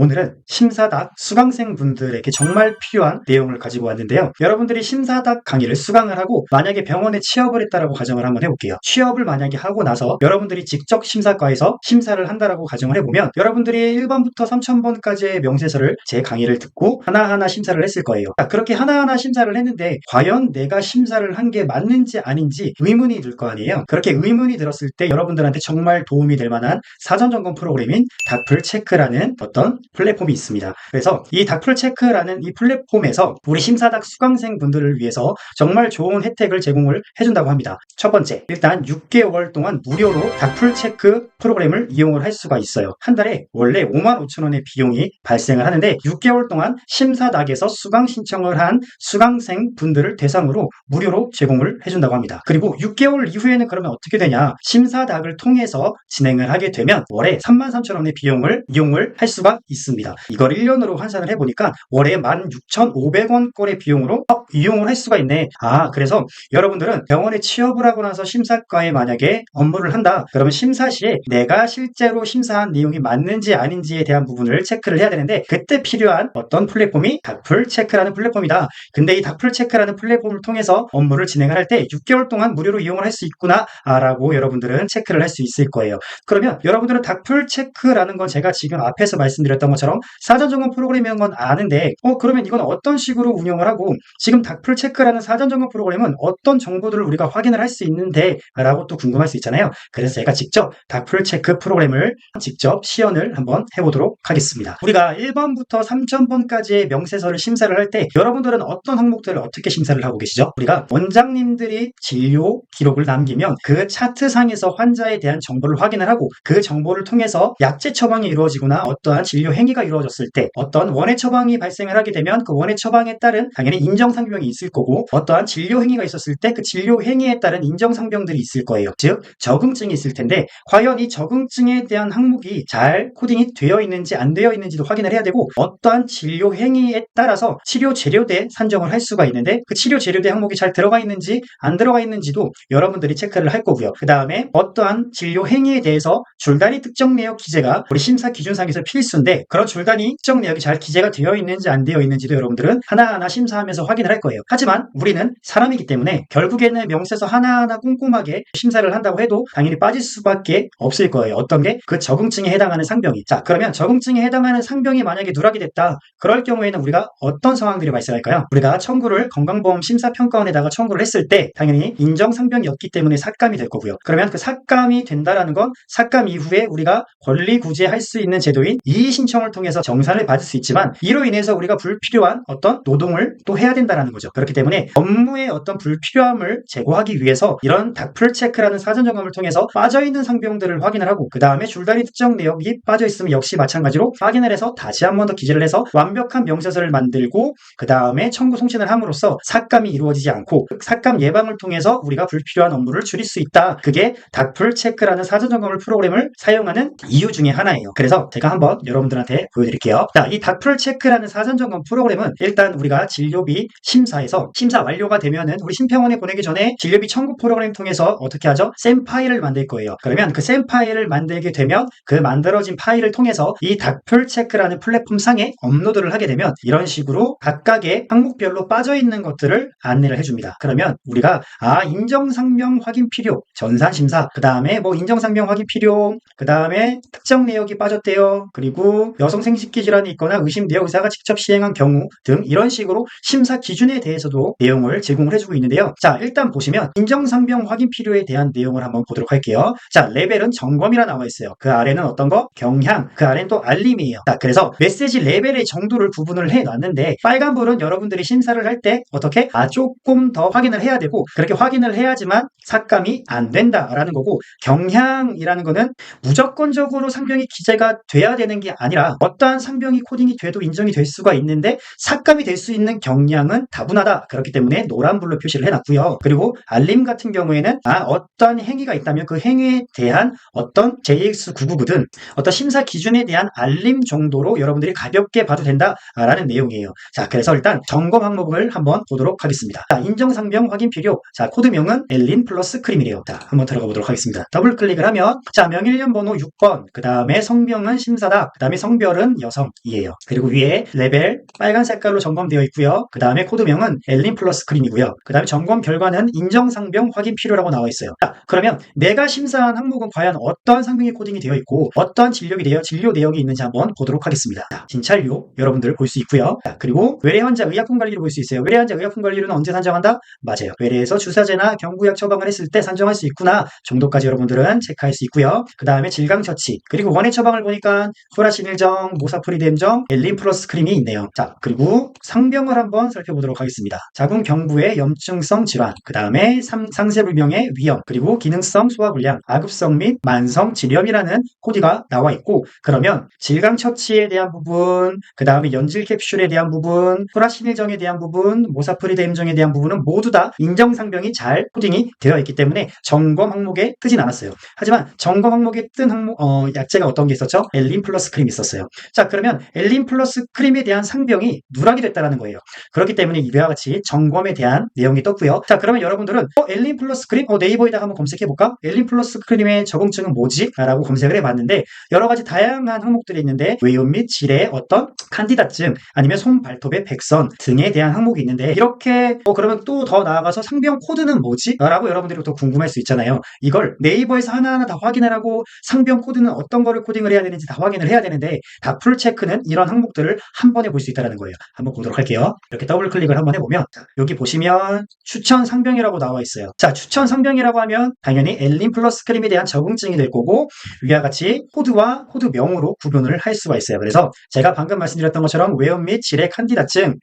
오늘은 심사닥 수강생분들에게 정말 필요한 내용을 가지고 왔는데요. 여러분들이 심사닥 강의를 수강을 하고 만약에 병원에 취업을 했다라고 가정을 한번 해볼게요. 취업을 만약에 하고 나서 여러분들이 직접 심사과에서 심사를 한다라고 가정을 해보면 여러분들이 1번부터 3000번까지의 명세서를 제 강의를 듣고 하나하나 심사를 했을 거예요. 그렇게 하나하나 심사를 했는데 과연 내가 심사를 한 게 맞는지 아닌지 의문이 들 거 아니에요. 그렇게 의문이 들었을 때 여러분들한테 정말 도움이 될 만한 사전점검 프로그램인 닥플체크라는 어떤 플랫폼이 있습니다. 그래서 이 닥플체크라는 이 플랫폼에서 우리 심사닥 수강생분들을 위해서 정말 좋은 혜택을 제공을 해준다고 합니다. 첫 번째, 일단 6개월 동안 무료로 닥플체크 프로그램을 이용을 할 수가 있어요. 한 달에 원래 55,000원의 비용이 발생을 하는데 6개월 동안 심사닥에서 수강 신청을 한 수강생분들을 대상으로 무료로 제공을 해준다고 합니다. 그리고 6개월 이후에는 그러면 어떻게 되냐? 심사닥을 통해서 진행을 하게 되면 월에 33,000원의 비용을 이용을 할 수가 있습니다. 이걸 1년으로 환산을 해보니까 월에 16,500원 꼴의 비용으로 이용을 할 수가 있네. 그래서 여러분들은 병원에 취업을 하고 나서 심사과에 만약에 업무를 한다. 그러면 심사 시에 내가 실제로 심사한 내용이 맞는지 아닌지에 대한 부분을 체크를 해야 되는데 그때 필요한 어떤 플랫폼이 닥플체크라는 플랫폼이다. 근데 이 닥플체크라는 플랫폼을 통해서 업무를 진행을 할 때 6개월 동안 무료로 이용을 할 수 있구나 라고 여러분들은 체크를 할 수 있을 거예요. 그러면 여러분들은 닥플체크라는 건 제가 지금 앞에서 말씀드렸던 것처럼 사전점검 프로그램이라는 건 아는데 그러면 이건 어떤 식으로 운영을 하고 지금 닥플체크라는 사전점검 프로그램은 어떤 정보들을 우리가 확인을 할 수 있는데 라고 또 궁금할 수 있잖아요. 그래서 제가 직접 닥플체크 프로그램을 직접 시연을 한번 해보도록 하겠습니다. 우리가 1번부터 3000번까지의 명세서를 심사를 할 때 여러분들은 어떤 항목들을 어떻게 심사를 하고 계시죠? 우리가 원장님들이 진료 기록을 남기면 그 차트상에서 환자에 대한 정보를 확인을 하고 그 정보를 통해서 약제 처방이 이루어지거나 어떠한 진료 행위가 이루어졌을 때 어떤 원해 처방이 발생을 하게 되면 그 원해 처방에 따른 당연히 인정상병이 있을 거고 어떠한 진료 행위가 있었을 때 그 진료 행위에 따른 인정상병들이 있을 거예요. 즉 적응증이 있을 텐데 과연 이 적응증에 대한 항목이 잘 코딩이 되어 있는지 안 되어 있는지도 확인을 해야 되고 어떠한 진료 행위에 따라서 치료 재료대 산정을 할 수가 있는데 그 치료 재료대 항목이 잘 들어가 있는지 안 들어가 있는지도 여러분들이 체크를 할 거고요. 그 다음에 어떠한 진료 행위에 대해서 줄다리 특정 내역 기재가 우리 심사 기준상에서 필수인데 그런 줄다리 특정 내역이 잘 기재가 되어 있는지 안 되어 있는지도 여러분들은 하나하나 심사하면서 확인을 할 거예요. 하지만 우리는 사람이기 때문에 결국에는 명세서 하나하나 꼼꼼하게 심사를 한다고 해도 당연히 빠질 수밖에 없을 거예요. 어떤 게? 그 적응증에 해당하는 상병이. 자, 그러면 적응증에 해당하는 상병이 만약에 누락이 됐다. 그럴 경우에는 우리가 어떤 상황들이 발생할까요? 우리가 청구를 건강보험 심사평가원에다가 청구를 했을 때 당연히 인정상병이었기 때문에 삭감이 될 거고요. 그러면 그 삭감이 된다라는 건 삭감 이후에 우리가 권리구제할 수 있는 제도인 이의신청을 통해서 정산을 받을 수 있지만 이로 인해서 우리가 불필요한 어떤 노동을 또 해야 된다는 거죠. 그렇기 때문에 업무의 어떤 불필요함을 제거하기 위해서 이런 닥플체크라는 사전점검을 통해서 빠져있는 상병들을 확인을 하고 그 다음에 줄다리 특정 내역이 빠져있으면 역시 마찬가지로 확인을 해서 다시 한 번 더 기재를 해서 완벽한 명세서를 만들고 그 다음에 청구 송신을 함으로써 삭감이 이루어지지 않고 삭감 예방을 통해서 우리가 불필요한 업무를 줄일 수 있다. 그게 닥플체크라는 사전점검 프로그램을 사용하는 이유 중에 하나예요. 그래서 제가 한번 여러분들한테 보여드릴게요. 자, 이 닥플체크라는 사전점검 프로그램은 일단 우리가 진료비 심사에서 심사 완료가 되면은 우리 심평원에 보내기 전에 진료비 청구 프로그램 통해서 어떻게 하죠? 샘 파일을 만들 거예요. 그러면 그 샘 파일을 만들게 되면 그 만들어진 파일을 통해서 이 닥플체크라는 플랫폼 상에 업로드를 하게 되면 이런 식으로 각각의 항목별로 빠져있는 것들을 안내를 해줍니다. 그러면 우리가 인정상명 확인 필요, 전산심사, 그 다음에 인정상명 확인 필요, 그 다음에 특정 내역이 빠졌대요. 그리고 여성 생식기 질환이 있거나 의심 내역 의사가 직접 시행한 경우 등 이런 식으로 심사 기준에 대해서도 내용을 제공을 해주고 있는데요. 자, 일단 보시면 인정상병 확인 필요에 대한 내용을 한번 보도록 할게요. 자, 레벨은 점검이라 나와 있어요. 그 아래는 어떤 거? 경향, 그 아래는 또 알림이에요. 자, 그래서 메시지 레벨의 정도를 구분을 해놨는데 빨간불은 여러분들이 심사를 할 때 어떻게? 조금 더 확인을 해야 되고 그렇게 확인을 해야지만 삭감이 안 된다라는 거고 경향이라는 거는 무조건적으로 상병이 기재가 돼야 되는 게 아니라 어떠한 상병이 코딩이 돼도 인정이 될 수가 있는데 삭감이 될 수 있는 경향은 다분하다. 그렇기 때문에 노란불로 표시를 해놨고요. 그리고 알림 같은 경우에는 어떤 행위가 있다면 그 행위에 대한 어떤 JX999든 어떤 심사 기준에 대한 알림 정도로 여러분들이 가볍게 봐도 된다라는 내용이에요. 자, 그래서 일단 점검 항목을 한번 보도록 하겠습니다. 자, 인정상병 확인 필요. 자, 코드명은 엘린 플러스 크림이래요. 자, 한번 들어가 보도록 하겠습니다. 더블 클릭을 하면 자, 명일년 번호 6번, 그 다음에 성병은 심사닥, 그 다음에 성별은 여성이에요. 그리고 위에 레벨 빨간 색깔로 점검되어 있고요. 그 다음에 코드명은 엘린 플러스 크림이고요. 그 다음에 점검 결과는 인정상병 확인 필요라고 나와 있어요. 자, 그러면 내가 심사한 항목은 과연 어떠한 상병이 코딩이 되어 있고 어떠한 진료 내역이 있는지 한번 보도록 하겠습니다. 자, 진찰료 여러분들 볼 수 있고요. 자, 그리고 외래 환자 의약품 관리를 볼 수 있어요. 외래 환자 의약품 관리는 언제 산정한다? 맞아요. 외래에서 주사제나 경구약 처방을 했을 때 산정할 수 있구나 정도까지 여러분들은 체크할 수 있고요. 그 다음에 질강 처치, 그리고 원예 처방을 보니까 소라신일정, 모사프리뎀정, 엘린 플러스 크림이 있네요. 자, 그리고 상병을 한번 살펴보도록 하겠습니다. 자궁 경부의 염증성 질환, 그 다음에 상세불명의 위험, 그리고 기능성 소화불량, 아급성 및 만성 질염이라는 코드가 나와 있고, 그러면 질강 처치에 대한 부분, 그 다음에 연질 캡슐에 대한 부분, 소라신일정에 대한 부분, 모사프리뎀정에 대한 부분은 모두 다 인정상병이 잘 코딩이 되어 있기 때문에 점검 항목에 뜨진 않았어요. 하지만 점검 항목에 뜬 항목, 약제가 어떤 게 있었죠? 엘린 플러스 크림이 있었어요. 자, 그러면 엘린 플러스 크림에 대한 상병이 누락이 됐다는 거예요. 그렇기 때문에 이와 같이 점검에 대한 내용이 떴고요. 자, 그러면 여러분들은 엘린 플러스 크림? 네이버에다가 한번 검색해볼까? 엘린 플러스 크림의 적응증은 뭐지? 라고 검색을 해봤는데 여러 가지 다양한 항목들이 있는데 외염 및 질의 어떤 칸디다증 아니면 손 발톱의 백선 등에 대한 항목이 있는데 이렇게 그러면 또 더 나아가서 상병 코드는 뭐지? 라고 여러분들이 또 궁금할 수 있잖아요. 이걸 네이버에서 하나하나 다 확인을 하고 상병 코드는 어떤 거를 코딩을 해야 되는지 다 확인을 해야 되는데 다 풀체크는 이런 항목들을 한 번에 볼 수 있다는 거예요. 한번 보도록 할게요. 이렇게 더블 클릭을 한번 해보면 여기 보시면 추천 상병이라고 나와 있어요. 자, 추천 상병이라고 하면 당연히 엘린 플러스 크림에 대한 적응증이 될 거고 위와 같이 코드와 코드명으로 구분을 할 수가 있어요. 그래서 제가 방금 말씀드렸던 것처럼 외염 및 질의 칸디다증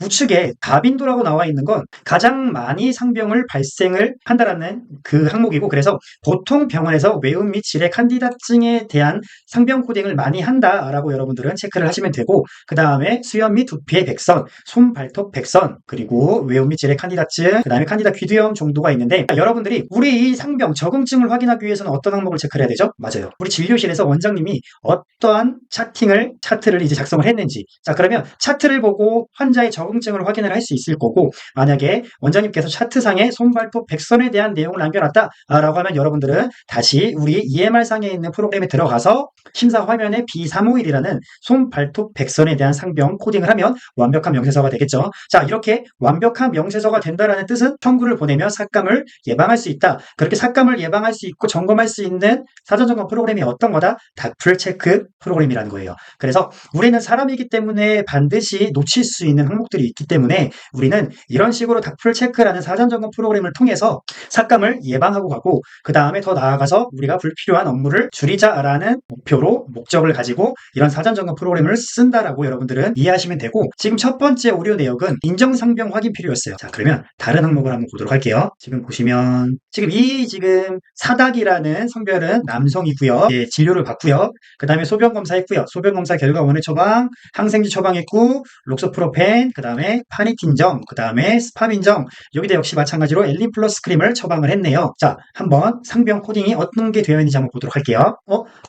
우측에 다빈도라고 나와 있는 건 가장 많이 상병을 발생을 한다라는 그 항목이고 그래서 보통 병원에서 외음 및 질의 칸디다증에 대한 상병 코딩을 많이 한다라고 여러분들은 체크를 하시면 되고 그 다음에 수염 및 두피의 백선, 손 발톱 백선, 그리고 외음 및 질의 칸디다증, 그 다음에 칸디다 귀두염 정도가 있는데 여러분들이 우리 이 상병 적응증을 확인하기 위해서는 어떤 항목을 체크를 해야 되죠? 맞아요. 우리 진료실에서 원장님이 어떠한 차트를 이제 작성을 했는지 자 그러면 차트를 보고 환자의 적응증을 확인을 할 수 있을 거고 만약에 원장님께서 차트상에 손발톱 백선에 대한 내용을 남겨놨다 라고 하면 여러분들은 다시 우리 EMR상에 있는 프로그램에 들어가서 심사 화면에 B351이라는 손발톱 백선에 대한 상병 코딩을 하면 완벽한 명세서가 되겠죠. 자 이렇게 완벽한 명세서가 된다라는 뜻은 청구를 보내면 삭감을 예방할 수 있다. 그렇게 삭감을 예방할 수 있고 점검할 수 있는 사전점검 프로그램이 어떤 거다? 닥플 체크 프로그램이라는 거예요. 그래서 우리는 사람이기 때문에 반드시 놓칠 수 있는 항목들이 있기 때문에 우리는 이런 식으로 닥플 체크라는 사전점검 프로그램을 통해서 삭감을 예방하고 가고 그 다음에 더 나아가서 우리가 불필요한 업무를 줄이자라는 목적을 가지고 이런 사전점검 프로그램을 쓴다라고 여러분들은 이해하시면 되고 지금 첫 번째 오류 내역은 인정상병 확인 필요였어요. 자 그러면 다른 항목을 한번 보도록 할게요. 지금 보시면 지금 사닥이라는 성별은 남성이고요. 예, 진료를 받고요. 그 다음에 소변검사 했고요. 소변검사 결과 원해 처방, 항생제 처방했고 록소프로펜, 그 다음에 파니틴정, 그 다음에 스파민정 여기도 역시 마찬가지로 엘린 플러스 크림을 처방을 했네요. 자 한번 상병 코딩이 어떤 게 되어 있는지 한번 보도록 할게요.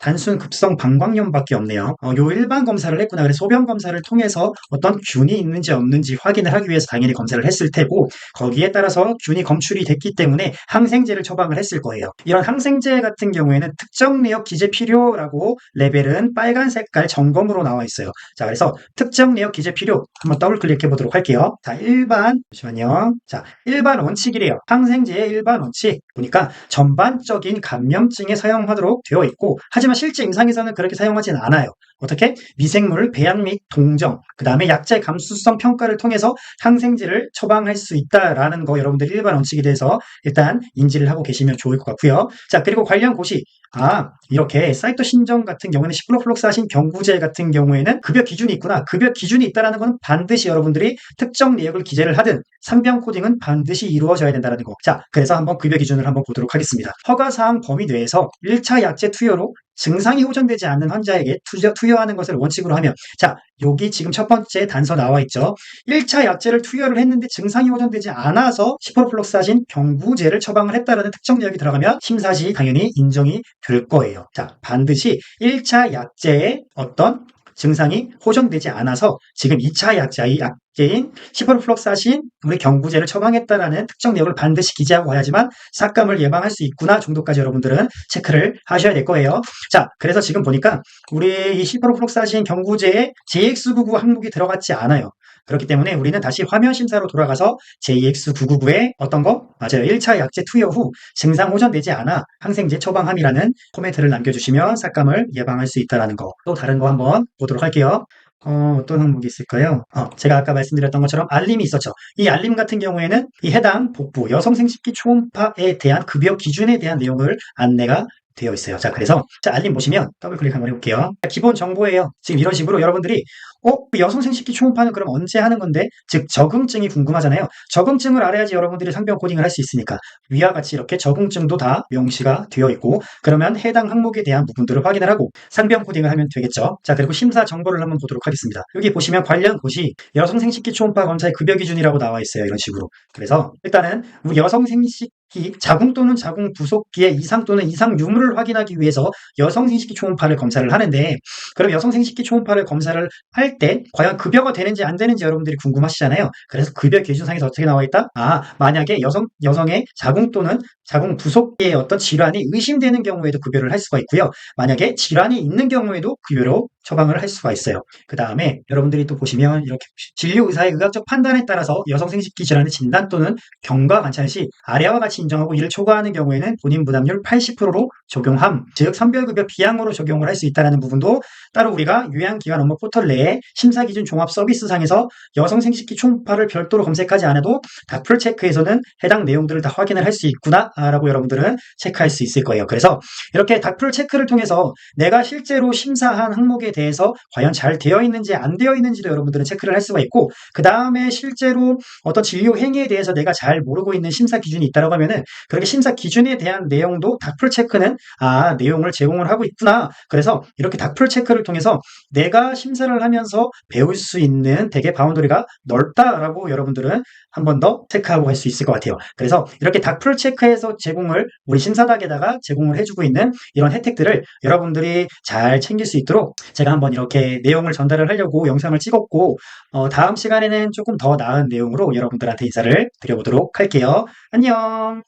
단순 급성 방광염밖에 없네요. 요 일반 검사를 했구나. 그래서 소변 검사를 통해서 어떤 균이 있는지 없는지 확인을 하기 위해서 당연히 검사를 했을 테고 거기에 따라서 균이 검출이 됐기 때문에 항생제를 처방을 했을 거예요. 이런 항생제 같은 경우에는 특정 내역 기재 필요라고 레벨은 빨간 색깔 점검으로 나와 있어요. 자 그래서 특정 내역 기재 필요 한번 더블 클릭해 보도록 할게요. 자 잠시만요. 자 일반 원칙이래요. 항생제의 일반 원칙 보니까 전반적인 감염증에 사용하도록 되어 있고 하지만 실제 임상에서는 그렇게 사용하지는 않아요. 어떻게? 미생물 배양 및 동정, 그 다음에 약제 감수성 평가를 통해서 항생제를 처방할 수 있다라는 거 여러분들이 일반 원칙에 대해서 일단 인지를 하고 계시면 좋을 것 같고요. 자 그리고 관련 고시 이렇게 사이토신정 같은 경우에는 시플로플록사신 경구제 같은 경우에는 급여 기준이 있구나. 급여 기준이 있다는 건 반드시 여러분들이 특정 내역을 기재를 하든 상병 코딩은 반드시 이루어져야 된다는 거. 자 그래서 한번 급여 기준을 한번 보도록 하겠습니다. 허가사항 범위 내에서 1차 약제 투여로 증상이 호전되지 않는 환자에게 투여하는 것을 원칙으로 하면 자 여기 지금 첫 번째 단서 나와 있죠. 1차 약제를 투여를 했는데 증상이 호전되지 않아서 시프로플록사신 경구제를 처방을 했다라는 특정 내역이 들어가면 심사 시 당연히 인정이 될 거예요. 자 반드시 1차 약제의 어떤 증상이 호전되지 않아서 지금 2차 약제인 시퍼플록사신 우리 경구제를 처방했다라는 특정 내용을 반드시 기재하고 가야지만 삭감을 예방할 수 있구나 정도까지 여러분들은 체크를 하셔야 될 거예요. 자, 그래서 지금 보니까 우리 이 시퍼플록사신 경구제에 JX999 항목이 들어갔지 않아요. 그렇기 때문에 우리는 다시 화면 심사로 돌아가서 JX999의 어떤 거? 맞아요. 1차 약제 투여 후 증상 호전되지 않아 항생제 처방함이라는 코멘트를 남겨주시면 삭감을 예방할 수 있다는 거. 또 다른 거 한번 보도록 할게요. 어떤 항목이 있을까요? 제가 아까 말씀드렸던 것처럼 알림이 있었죠. 이 알림 같은 경우에는 이 해당 복부 여성 생식기 초음파에 대한 급여 기준에 대한 내용을 안내가 되어 있어요. 자, 그래서 알림 보시면 더블 클릭 한번 해볼게요. 기본 정보예요. 지금 이런 식으로 여러분들이 여성 생식기 초음파는 그럼 언제 하는 건데? 즉 적응증이 궁금하잖아요. 적응증을 알아야지 여러분들이 상병 코딩을 할 수 있으니까 위와 같이 이렇게 적응증도 다 명시가 되어 있고 그러면 해당 항목에 대한 부분들을 확인을 하고 상병 코딩을 하면 되겠죠. 자, 그리고 심사 정보를 한번 보도록 하겠습니다. 여기 보시면 관련 곳이 여성 생식기 초음파 검사의 급여 기준이라고 나와 있어요. 이런 식으로. 그래서 일단은 우리 여성 생식기 자궁 또는 자궁 부속기의 이상 또는 이상 유무를 확인하기 위해서 여성 생식기 초음파를 검사를 하는데 그럼 여성 생식기 초음파를 검사를 할 때 과연 급여가 되는지 안 되는지 여러분들이 궁금하시잖아요. 그래서 급여 기준상에서 어떻게 나와 있다? 만약에 여성의 자궁 또는 자궁 부속기의 어떤 질환이 의심되는 경우에도 급여를 할 수가 있고요. 만약에 질환이 있는 경우에도 급여로 처방을 할 수가 있어요. 그 다음에 여러분들이 또 보시면 이렇게 진료의사의 의학적 판단에 따라서 여성 생식기 질환의 진단 또는 경과 관찰 시 아래와 같이 인정하고 이를 초과하는 경우에는 본인 부담률 80%로 적용함, 즉 선별급여 비항으로 적용을 할 수 있다는 부분도 따로 우리가 요양기관 업무 포털 내에 심사기준 종합 서비스상에서 여성 생식기 초음파를 별도로 검색하지 않아도 닥플 체크에서는 해당 내용들을 다 확인을 할 수 있구나 라고 여러분들은 체크할 수 있을 거예요. 그래서 이렇게 닥플 체크를 통해서 내가 실제로 심사한 항목에 대해서 과연 잘 되어 있는지 안 되어 있는지도 여러분들은 체크를 할 수가 있고 그 다음에 실제로 어떤 진료 행위에 대해서 내가 잘 모르고 있는 심사 기준이 있다고 하면은 그렇게 심사 기준에 대한 내용도 닥플 체크는 내용을 제공을 하고 있구나. 그래서 이렇게 닥플 체크를 통해서 내가 심사를 하면서 배울 수 있는 되게 바운더리가 넓다라고 여러분들은 한 번 더 체크하고 갈 수 있을 것 같아요. 그래서 이렇게 닥플 체크에서 제공을 우리 심사닥에다가 제공을 해주고 있는 이런 혜택들을 여러분들이 잘 챙길 수 있도록 제가 한번 이렇게 내용을 전달을 하려고 영상을 찍었고 다음 시간에는 조금 더 나은 내용으로 여러분들한테 인사를 드려보도록 할게요. 안녕.